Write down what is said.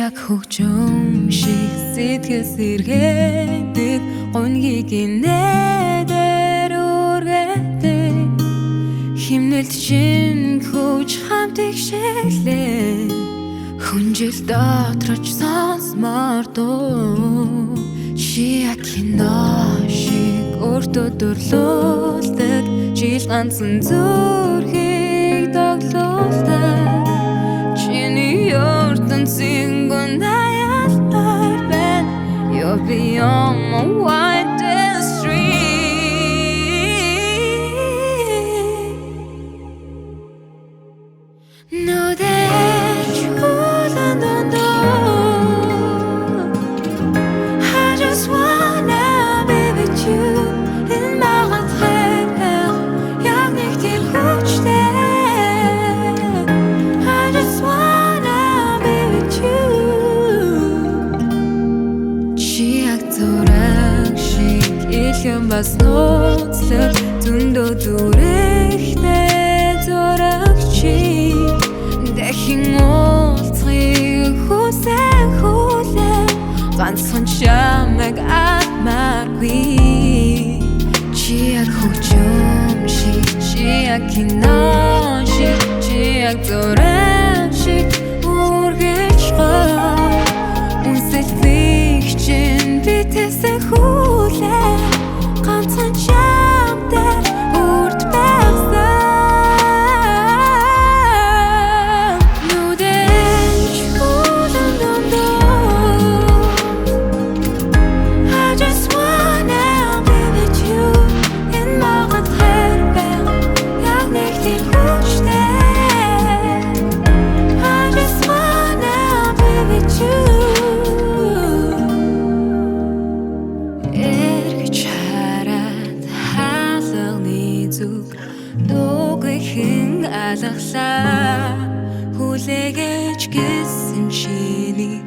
яг хөгжим шиг сэтгэл сэргээдэг гонгийг нээдэр үргээдэг химнэлт чин хөөж хамтыг шэглээ хүнжил дотрож сонсмоор дуу чи яг кино шиг өөртөө дурлуулдаг жил ганцхан зүрхийг тоглуулдаг чиний ертөнцийн гонаяалаар байна you're beyond my wildest dream know that you couldn't unknow I just wanna be with you in my retraite яг нэг тийм хүчтэй I just wanna be with you чи яг зураг шиг илэн бас нууцлаг зөндөө дүрэхтэй зураг чи дахин уулзахыг хүлээ ганцхан чамайг атмааргүй чи яг хөгжим шиг чи яг кино шиг чи яг зураг шиг үргэж гоо үнсэлцэх чинь битээсээ хүлээ ганцхан чамтай үрд байсан know that you couldn't unknow I just wanna be with you in my retraite яг нэг тийм хүчтэй I just wanna be with you эргэж хараад хаалганы зүг дуугийнхэн алгалаа хүлээгэж гисэн чиний